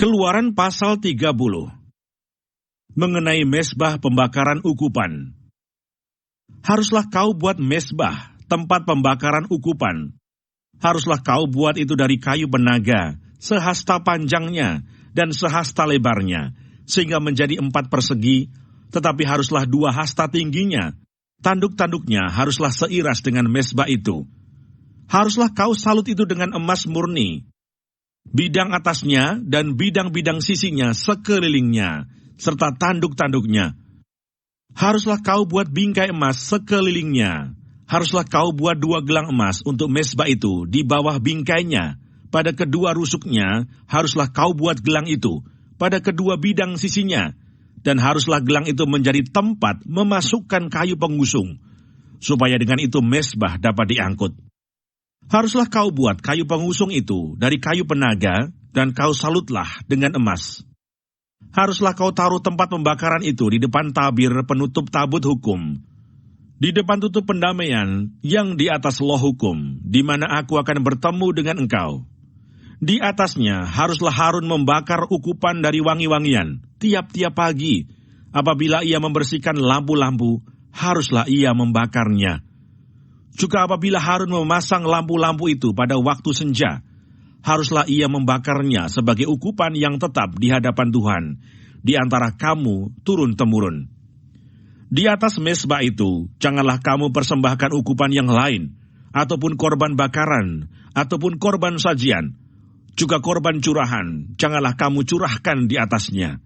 Keluaran pasal 30. Mengenai mezbah pembakaran ukupan. Haruslah kau buat mezbah, tempat pembakaran ukupan. Haruslah kau buat itu dari kayu penaga, sehasta panjangnya dan sehasta lebarnya, sehingga menjadi 4 persegi, tetapi haruslah 2 hasta tingginya. Tanduk-tanduknya haruslah seiras dengan mezbah itu. Haruslah kau salut itu dengan emas murni. Bidang atasnya dan bidang-bidang sisinya sekelilingnya, serta tanduk-tanduknya. Haruslah kau buat bingkai emas sekelilingnya. Haruslah kau buat 2 gelang emas untuk mezbah itu di bawah bingkainya. Pada kedua rusuknya haruslah kau buat gelang itu, pada kedua bidang sisinya. Dan haruslah gelang itu menjadi tempat memasukkan kayu pengusung, supaya dengan itu mezbah dapat diangkut. Haruslah kau buat kayu pengusung itu dari kayu penaga, dan kau salutlah dengan emas. Haruslah kau taruh tempat pembakaran itu di depan tabir penutup tabut hukum, di depan tutup pendamaian yang di atas loh hukum, di mana aku akan bertemu dengan engkau. Di atasnya haruslah Harun membakar ukupan dari wangi-wangian tiap-tiap pagi. Apabila ia membersihkan lampu-lampu, haruslah ia membakarnya. Juga apabila Harun memasang lampu-lampu itu pada waktu senja, haruslah ia membakarnya sebagai ukupan yang tetap di hadapan Tuhan, di antara kamu turun-temurun. Di atas mezbah itu, janganlah kamu persembahkan ukupan yang lain, ataupun korban bakaran, ataupun korban sajian. Juga korban curahan, janganlah kamu curahkan di atasnya.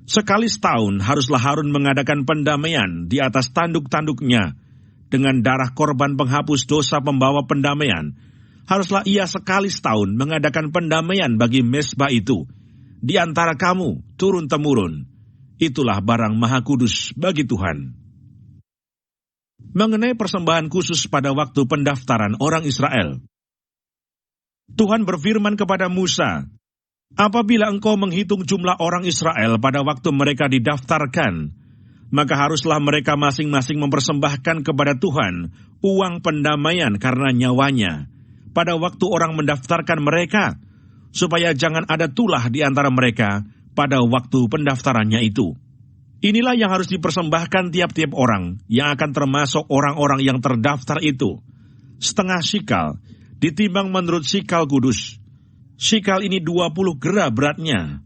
Sekali setahun haruslah Harun mengadakan pendamaian di atas tanduk-tanduknya, dengan darah korban penghapus dosa pembawa pendamaian. Haruslah ia sekali setahun mengadakan pendamaian bagi mezbah itu, di antara kamu turun-temurun. Itulah barang maha kudus bagi Tuhan. Mengenai persembahan khusus pada waktu pendaftaran orang Israel, Tuhan berfirman kepada Musa, apabila engkau menghitung jumlah orang Israel pada waktu mereka didaftarkan, maka haruslah mereka masing-masing mempersembahkan kepada Tuhan uang pendamaian karena nyawanya pada waktu orang mendaftarkan mereka, supaya jangan ada tulah di antara mereka pada waktu pendaftarannya itu. Inilah yang harus dipersembahkan tiap-tiap orang yang akan termasuk orang-orang yang terdaftar itu. 1/2 shikal, ditimbang menurut shikal kudus. Shikal ini 20 gera beratnya.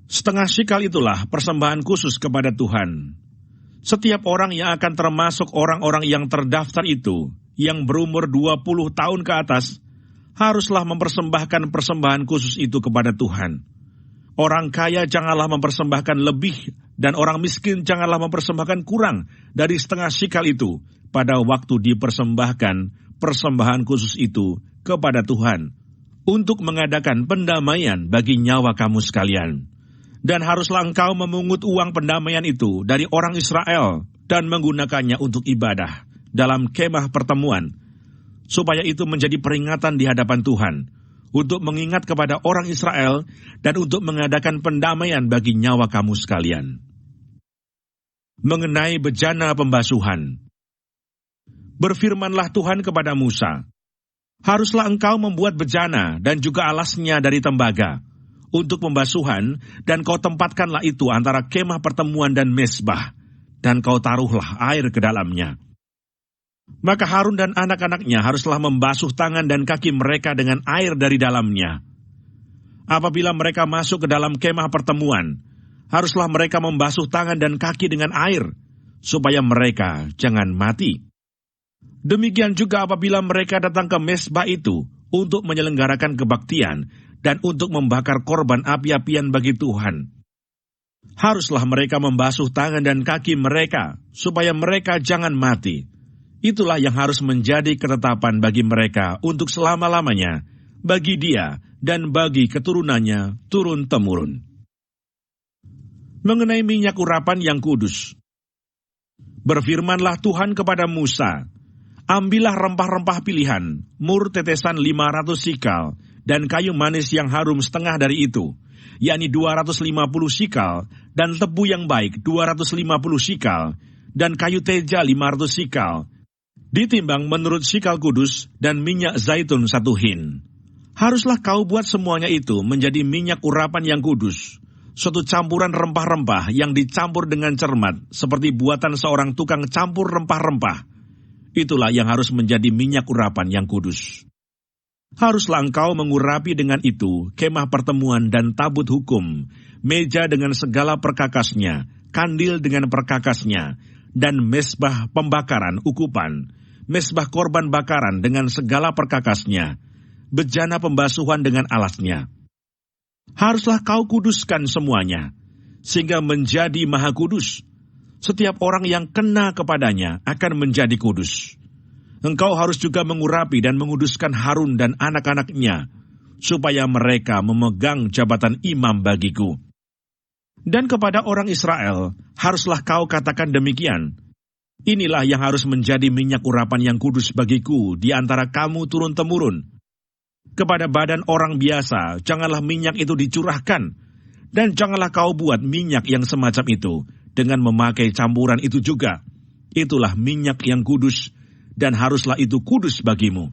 1/2 shikal itulah persembahan khusus kepada Tuhan. Setiap orang yang akan termasuk orang-orang yang terdaftar itu, yang berumur 20 tahun ke atas, haruslah mempersembahkan persembahan khusus itu kepada Tuhan. Orang kaya janganlah mempersembahkan lebih, dan orang miskin janganlah mempersembahkan kurang dari 1/2 shikal itu, pada waktu dipersembahkan persembahan khusus itu kepada Tuhan, untuk mengadakan pendamaian bagi nyawa kamu sekalian. Dan haruslah engkau memungut uang pendamaian itu dari orang Israel dan menggunakannya untuk ibadah dalam kemah pertemuan, supaya itu menjadi peringatan di hadapan Tuhan, untuk mengingat kepada orang Israel dan untuk mengadakan pendamaian bagi nyawa kamu sekalian. Mengenai bejana pembasuhan, berfirmanlah Tuhan kepada Musa, haruslah engkau membuat bejana dan juga alasnya dari tembaga, untuk pembasuhan, dan kau tempatkanlah itu antara kemah pertemuan dan mezbah, dan kau taruhlah air ke dalamnya. Maka Harun dan anak-anaknya haruslah membasuh tangan dan kaki mereka dengan air dari dalamnya. Apabila mereka masuk ke dalam kemah pertemuan, haruslah mereka membasuh tangan dan kaki dengan air, supaya mereka jangan mati. Demikian juga apabila mereka datang ke mezbah itu untuk menyelenggarakan kebaktian, dan untuk membakar korban api-apian bagi Tuhan. Haruslah mereka membasuh tangan dan kaki mereka, supaya mereka jangan mati. Itulah yang harus menjadi ketetapan bagi mereka untuk selama-lamanya, bagi dia dan bagi keturunannya turun-temurun. Mengenai minyak urapan yang kudus, berfirmanlah Tuhan kepada Musa, ambillah rempah-rempah pilihan, mur tetesan 500 shikal, dan kayu manis yang harum setengah dari itu, yakni 250 shikal, dan tebu yang baik 250 shikal, dan kayu teja 500 shikal, ditimbang menurut shikal kudus, dan minyak zaitun 1 hin. Haruslah kau buat semuanya itu menjadi minyak urapan yang kudus, suatu campuran rempah-rempah yang dicampur dengan cermat, seperti buatan seorang tukang campur rempah-rempah. Itulah yang harus menjadi minyak urapan yang kudus. Haruslah engkau mengurapi dengan itu kemah pertemuan dan tabut hukum, meja dengan segala perkakasnya, kandil dengan perkakasnya, dan mesbah pembakaran ukupan, mesbah korban bakaran dengan segala perkakasnya, bejana pembasuhan dengan alasnya. Haruslah kau kuduskan semuanya, sehingga menjadi maha kudus. Setiap orang yang kena kepadanya akan menjadi kudus. Engkau harus juga mengurapi dan menguduskan Harun dan anak-anaknya, supaya mereka memegang jabatan imam bagiku. Dan kepada orang Israel, haruslah kau katakan demikian, inilah yang harus menjadi minyak urapan yang kudus bagiku di antara kamu turun-temurun. Kepada badan orang biasa, janganlah minyak itu dicurahkan, dan janganlah kau buat minyak yang semacam itu, dengan memakai campuran itu juga. Itulah minyak yang kudus, dan haruslah itu kudus bagimu.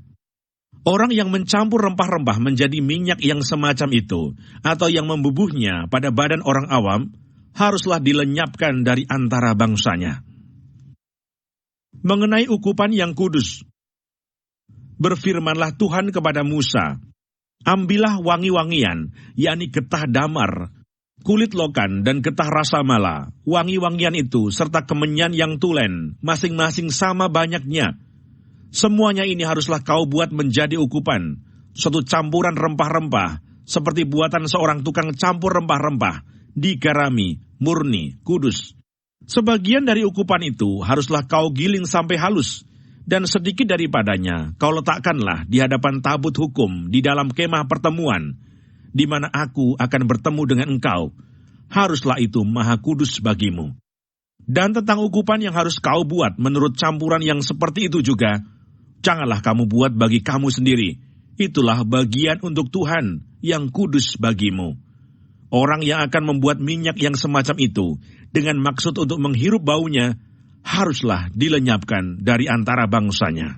Orang yang mencampur rempah-rempah menjadi minyak yang semacam itu, atau yang membubuhnya pada badan orang awam, haruslah dilenyapkan dari antara bangsanya. Mengenai ukupan yang kudus, berfirmanlah Tuhan kepada Musa, ambillah wangi-wangian, yakni getah damar, kulit lokan dan getah rasa mala, wangi-wangian itu serta kemenyan yang tulen, masing-masing sama banyaknya. Semuanya ini haruslah kau buat menjadi ukupan, suatu campuran rempah-rempah, seperti buatan seorang tukang campur rempah-rempah, digarami, murni, kudus. Sebagian dari ukupan itu haruslah kau giling sampai halus, dan sedikit daripadanya kau letakkanlah di hadapan tabut hukum di dalam kemah pertemuan, di mana aku akan bertemu dengan engkau. Haruslah itu maha kudus bagimu. Dan tentang ukupan yang harus kau buat menurut campuran yang seperti itu juga, janganlah kamu buat bagi kamu sendiri. Itulah bagian untuk Tuhan yang kudus bagimu. Orang yang akan membuat minyak yang semacam itu dengan maksud untuk menghirup baunya, haruslah dilenyapkan dari antara bangsanya.